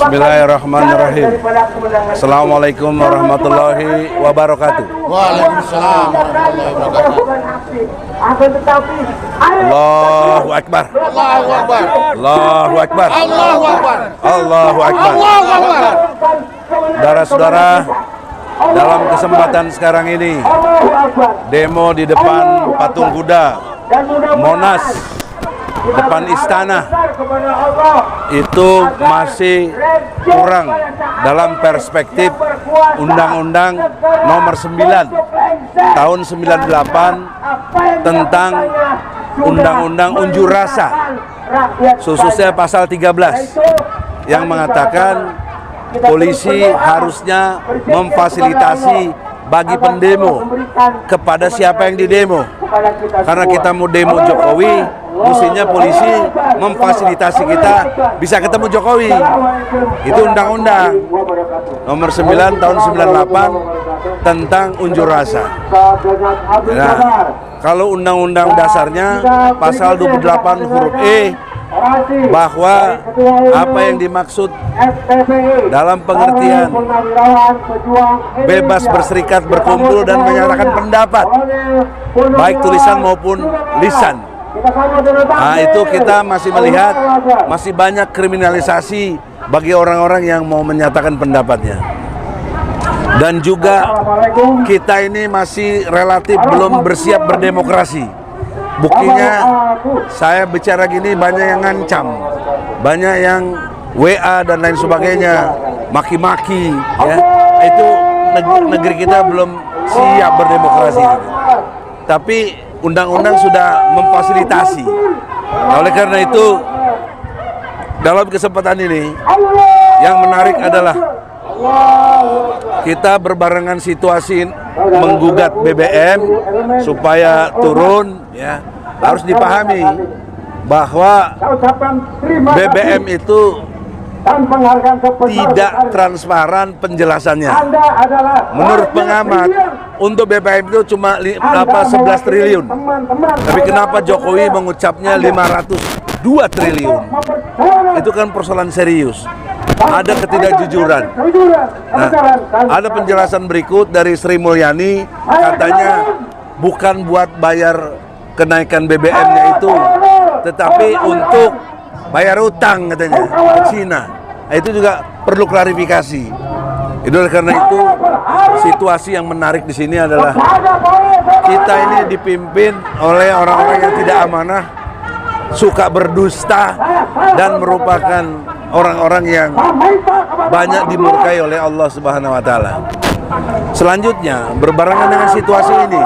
Bismillahirrahmanirrahim. Assalamualaikum warahmatullahi wabarakatuh. Waalaikumsalam warahmatullahi wabarakatuh. Allahu Akbar. Allahu Akbar. Allahu Akbar. Allahu Akbar. Allahu Akbar. Allahu Akbar. Saudara-saudara, dalam kesempatan sekarang ini, demo di depan patung kuda Monas, depan istana, itu masih kurang dalam perspektif Undang-Undang Nomor 9 tahun 98 tentang Undang-Undang Unjuk Rasa, khususnya pasal 13 yang mengatakan polisi harusnya memfasilitasi bagi pendemo kepada siapa yang didemo. Karena kita mau demo Jokowi, mestinya polisi memfasilitasi kita bisa ketemu Jokowi. Itu Undang-Undang Nomor 9 tahun 98 tentang unjuk rasa. Nah, kalau Undang-Undang dasarnya pasal 28 huruf E, bahwa apa yang dimaksud dalam pengertian bebas berserikat, berkumpul, dan menyatakan pendapat, baik tulisan maupun lisan. Nah, itu kita masih melihat masih banyak kriminalisasi bagi orang-orang yang mau menyatakan pendapatnya. Dan juga kita ini masih relatif belum bersiap berdemokrasi. Buktinya saya bicara gini banyak yang ngancam, banyak yang WA dan lain sebagainya, maki-maki, ya. Itu negeri kita belum siap berdemokrasi. Tapi undang-undang sudah memfasilitasi. Oleh karena itu, dalam kesempatan ini yang menarik adalah kita berbarengan situasi menggugat BBM supaya turun, ya. Harus dipahami bahwa BBM itu tidak transparan penjelasannya. Menurut pengamat, untuk BBM itu cuma 11 triliun. Tapi kenapa Jokowi mengucapnya 502 triliun? Itu kan persoalan serius. Ada ketidakjujuran. Nah, ada penjelasan berikut dari Sri Mulyani, katanya bukan buat bayar kenaikan BBM-nya itu, tetapi untuk bayar utang katanya ke Cina. Nah, itu juga perlu klarifikasi. Itu karena itu situasi yang menarik di sini adalah kita ini dipimpin oleh orang-orang yang tidak amanah, suka berdusta, dan merupakan orang-orang yang banyak dimurkai oleh Allah Subhanahu wa Ta'ala. Selanjutnya, berbarengan dengan situasi ini,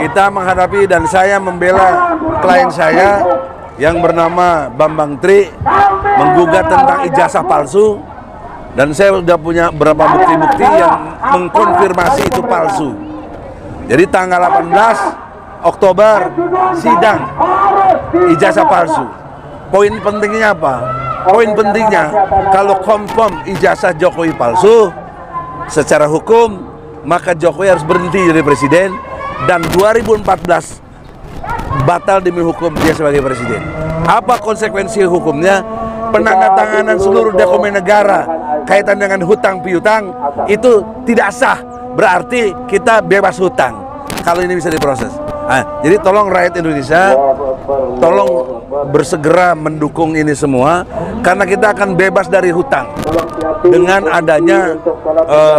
kita menghadapi dan saya membela klien saya yang bernama Bambang Tri menggugat tentang ijazah palsu, dan saya sudah punya beberapa bukti-bukti yang mengkonfirmasi itu palsu. Jadi tanggal 18 Oktober sidang ijazah palsu. Poin pentingnya apa? Poin pentingnya, kalau confirm ijazah Jokowi palsu, secara hukum maka Jokowi harus berhenti jadi presiden, dan 2014 batal demi hukum dia sebagai presiden. Apa konsekuensi hukumnya? Penandatanganan seluruh dokumen negara kaitan dengan hutang piutang itu tidak sah, berarti kita bebas hutang kalau ini bisa diproses. Nah, jadi tolong rakyat Indonesia, tolong bersegera mendukung ini semua, karena kita akan bebas dari hutang dengan adanya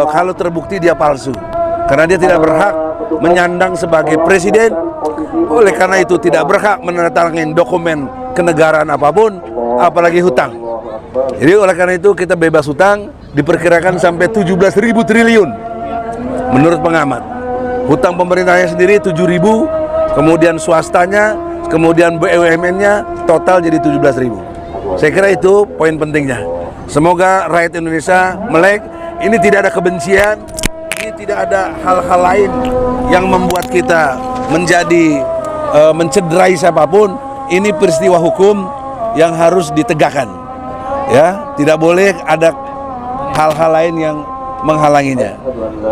kalau terbukti dia palsu, karena dia tidak berhak menyandang sebagai presiden. Oleh karena itu tidak berhak menandatangani dokumen kenegaraan apapun, apalagi hutang. Jadi oleh karena itu kita bebas hutang, diperkirakan sampai 17.000 triliun menurut pengamat. Hutang pemerintahnya sendiri 7.000, kemudian swastanya, kemudian BUMN-nya total jadi 17.000. Saya kira itu poin pentingnya. Semoga rakyat Indonesia melek, ini tidak ada kebencian, ini tidak ada hal-hal lain yang membuat kita menjadi mencederai siapapun. Ini peristiwa hukum yang harus ditegakkan, ya. Tidak boleh ada hal-hal lain yang menghalanginya.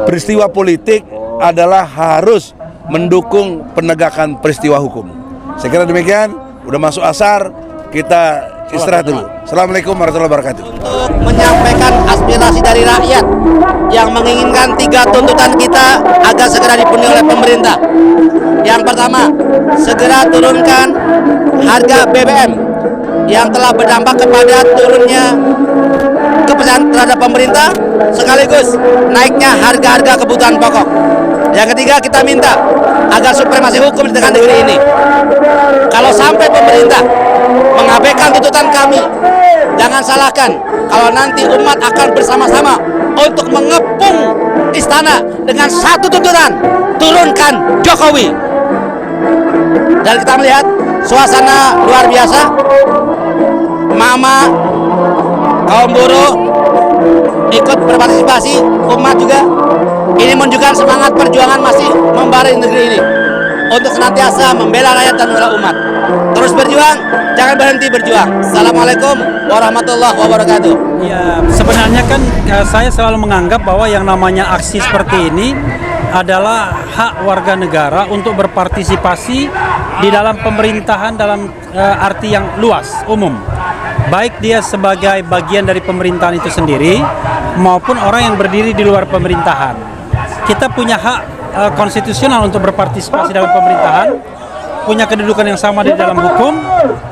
Peristiwa politik adalah harus mendukung penegakan peristiwa hukum. Saya kira demikian. Udah masuk asar, kita istirahat dulu. Assalamualaikum warahmatullahi wabarakatuh. Untuk menyampaikan aspirasi dari rakyat yang menginginkan 3 tuntutan kita agar segera dipenuhi oleh pemerintah. Yang pertama, segera turunkan harga BBM yang telah berdampak kepada turunnya kepercayaan terhadap pemerintah sekaligus naiknya harga-harga kebutuhan pokok. Yang ketiga, kita minta agar supremasi hukum di tengah negeri ini. Kalau sampai pemerintah mengabaikan tuntutan kami, jangan salahkan kalau nanti umat akan bersama-sama untuk mengepung istana dengan satu tuntutan, turunkan Jokowi. Dan kita melihat suasana luar biasa, mama, kaum buruh ikut berpartisipasi, umat juga. Ini menunjukkan semangat perjuangan masih membara di negeri ini untuk senantiasa membela rakyat dan membela umat. Terus berjuang, jangan berhenti berjuang. Assalamualaikum warahmatullahi wabarakatuh. Ya, sebenarnya kan saya selalu menganggap bahwa yang namanya aksi seperti ini adalah hak warga negara untuk berpartisipasi di dalam pemerintahan dalam arti yang luas, umum. Baik dia sebagai bagian dari pemerintahan itu sendiri maupun orang yang berdiri di luar pemerintahan. Kita punya hak konstitusional untuk berpartisipasi dalam pemerintahan, punya kedudukan yang sama di dalam hukum.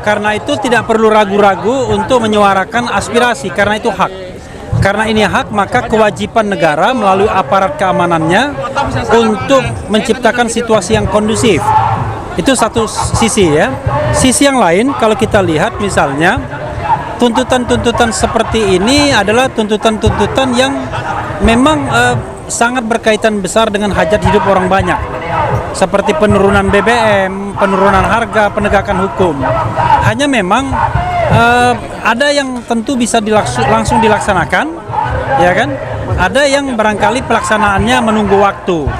Karena itu tidak perlu ragu-ragu untuk menyuarakan aspirasi, karena itu hak. Karena ini hak, maka kewajiban negara melalui aparat keamanannya untuk menciptakan situasi yang kondusif. Itu satu sisi ya. Sisi yang lain, kalau kita lihat misalnya tuntutan-tuntutan seperti ini adalah tuntutan-tuntutan yang memang sangat berkaitan besar dengan hajat hidup orang banyak, seperti penurunan BBM, penurunan harga, penegakan hukum. Hanya memang ada yang tentu bisa langsung dilaksanakan, ya kan? Ada yang barangkali pelaksanaannya menunggu waktu.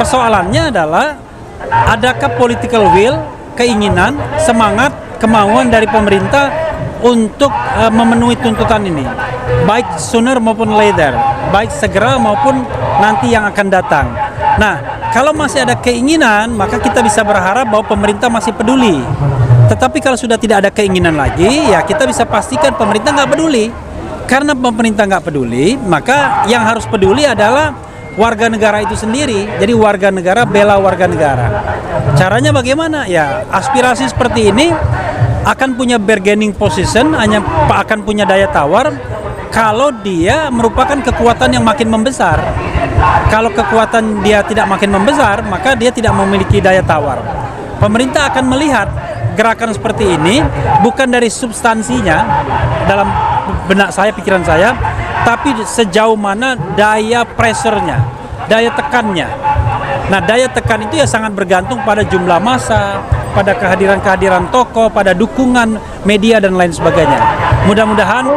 Persoalannya adalah adakah political will, keinginan, semangat, kemauan dari pemerintah untuk memenuhi tuntutan ini, baik sooner maupun later, baik segera maupun nanti yang akan datang. Nah, kalau masih ada keinginan, maka kita bisa berharap bahwa pemerintah masih peduli. Tetapi kalau sudah tidak ada keinginan lagi, ya kita bisa pastikan pemerintah nggak peduli. Karena pemerintah nggak peduli, maka yang harus peduli adalah warga negara itu sendiri. Jadi warga negara bela warga negara. Caranya bagaimana? Ya, aspirasi seperti ini akan punya bargaining position, hanya akan punya daya tawar kalau dia merupakan kekuatan yang makin membesar. Kalau kekuatan dia tidak makin membesar, maka dia tidak memiliki daya tawar. Pemerintah akan melihat gerakan seperti ini bukan dari substansinya dalam benak saya, pikiran saya, tapi sejauh mana daya pressure-nya, daya tekannya. Nah, daya tekan itu ya sangat bergantung pada jumlah massa, pada kehadiran tokoh, pada dukungan media dan lain sebagainya. Mudah-mudahan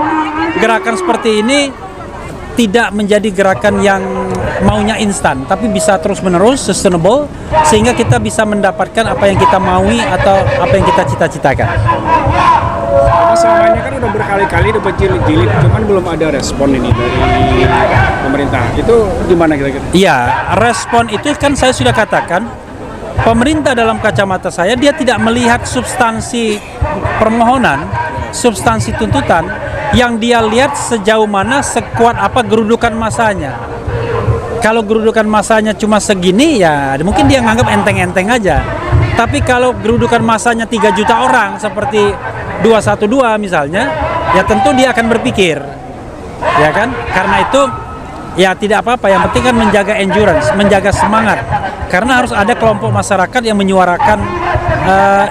gerakan seperti ini tidak menjadi gerakan yang maunya instan, tapi bisa terus-menerus, sustainable, sehingga kita bisa mendapatkan apa yang kita maui atau apa yang kita cita-citakan. Masalahnya kan udah berkali-kali, udah berjilid-jilid, cuman belum ada respon ini dari pemerintah. Itu gimana kira-kira? Iya, respon itu kan saya sudah katakan, pemerintah dalam kacamata saya, dia tidak melihat substansi permohonan, substansi tuntutan, yang dia lihat sejauh mana, sekuat apa gerudukan masanya. Kalau gerudukan masanya cuma segini, ya mungkin dia nganggap enteng-enteng aja. Tapi kalau gerudukan masanya 3 juta orang seperti 212 misalnya, ya tentu dia akan berpikir, ya kan? Karena itu ya tidak apa-apa, yang penting kan menjaga endurance, menjaga semangat. Karena harus ada kelompok masyarakat yang menyuarakan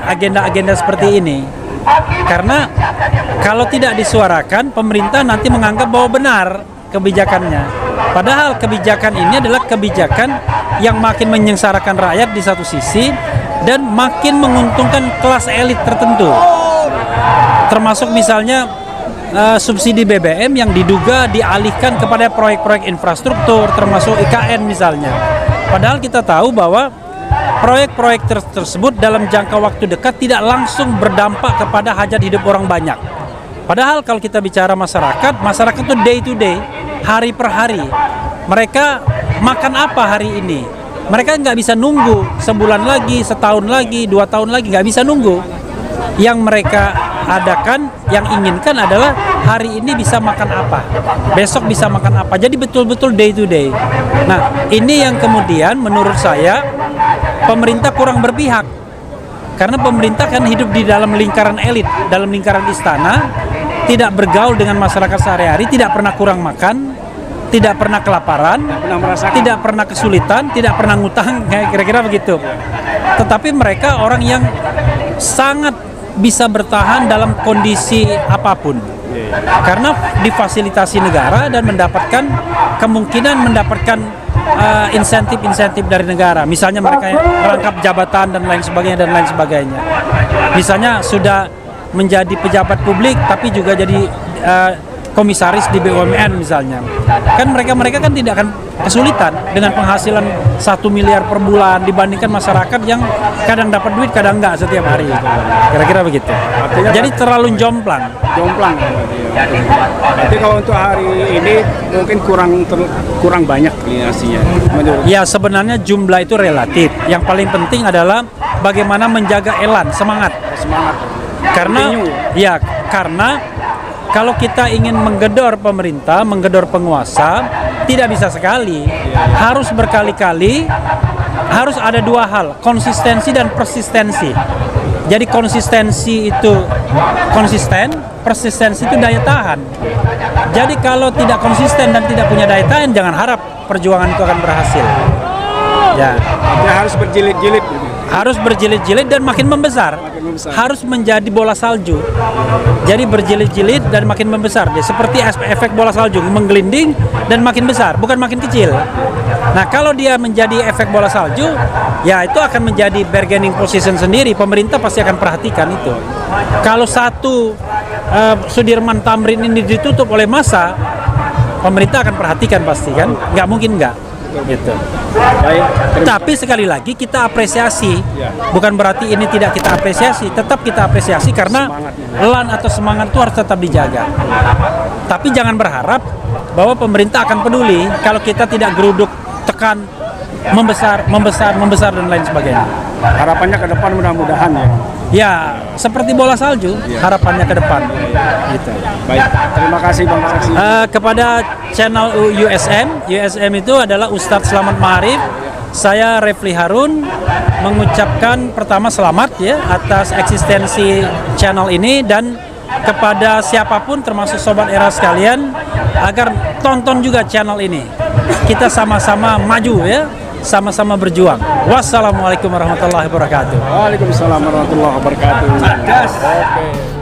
agenda-agenda seperti ini. Karena kalau tidak disuarakan, pemerintah nanti menganggap bahwa benar kebijakannya. Padahal kebijakan ini adalah kebijakan yang makin menyengsarakan rakyat di satu sisi dan makin menguntungkan kelas elit tertentu. Termasuk misalnya subsidi BBM yang diduga dialihkan kepada proyek-proyek infrastruktur, termasuk IKN misalnya. Padahal kita tahu bahwa proyek-proyek tersebut dalam jangka waktu dekat tidak langsung berdampak kepada hajat hidup orang banyak. Padahal kalau kita bicara masyarakat itu day to day, hari per hari. Mereka makan apa hari ini? Mereka nggak bisa nunggu sebulan lagi, setahun lagi, 2 tahun lagi, nggak bisa nunggu. Yang mereka adakan yang inginkan adalah hari ini bisa makan apa, besok bisa makan apa. Jadi betul-betul day to day. Nah, ini yang kemudian menurut saya pemerintah kurang berpihak. Karena pemerintah kan hidup di dalam lingkaran elit, dalam lingkaran istana, tidak bergaul dengan masyarakat sehari-hari, tidak pernah kurang makan, tidak pernah kelaparan, tidak pernah kesulitan, tidak pernah ngutang, kira-kira begitu. Tetapi mereka orang yang sangat bisa bertahan dalam kondisi apapun. Karena difasilitasi negara dan mendapatkan kemungkinan mendapatkan insentif-insentif dari negara. Misalnya mereka rangkap jabatan dan lain sebagainya. Misalnya sudah menjadi pejabat publik tapi juga jadi komisaris di BUMN misalnya. Kan mereka kan tidak akan kesulitan dengan penghasilan 1 miliar per bulan dibandingkan masyarakat yang kadang dapat duit kadang enggak setiap hari. Kira-kira begitu. Jadi terlalu jomplang. Berarti kalau untuk hari ini mungkin kurang banyak linasinya. Ya sebenarnya jumlah itu relatif. Yang paling penting adalah bagaimana menjaga elan, semangat. Karena kalau kita ingin menggedor pemerintah, menggedor penguasa, tidak bisa sekali. Harus berkali-kali, harus ada dua hal, konsistensi dan persistensi. Jadi konsistensi itu konsisten, persistensi itu daya tahan. Jadi kalau tidak konsisten dan tidak punya daya tahan, jangan harap perjuangan itu akan berhasil. Ya harus berjilid-jilid. Harus berjilid-jilid dan makin membesar. Harus menjadi bola salju. Jadi berjilid-jilid dan makin membesar. Dia seperti efek bola salju, menggelinding dan makin besar, bukan makin kecil. Nah, kalau dia menjadi efek bola salju, ya itu akan menjadi bargaining position sendiri. Pemerintah pasti akan perhatikan itu. Kalau satu Sudirman Tamrin ini ditutup oleh massa, pemerintah akan perhatikan pasti kan? Nggak mungkin nggak. Gitu. Tapi sekali lagi kita apresiasi, bukan berarti ini tidak kita apresiasi, tetap kita apresiasi karena elan atau semangat itu harus tetap dijaga. Tapi jangan berharap bahwa pemerintah akan peduli kalau kita tidak geruduk, tekan, membesar dan lain sebagainya. Harapannya ke depan mudah-mudahan ya. Ya, seperti bola salju, harapannya ke depan. Gitu. Baik, terima kasih Bang Saksi. Kepada channel USM itu adalah Ustadz Selamat Ma'arif. Saya Refli Harun mengucapkan pertama selamat ya atas eksistensi channel ini dan kepada siapapun termasuk Sobat Era sekalian agar tonton juga channel ini. Kita sama-sama maju ya. Sama-sama berjuang. Wassalamualaikum warahmatullahi wabarakatuh. Waalaikumsalam warahmatullahi wabarakatuh. Oke.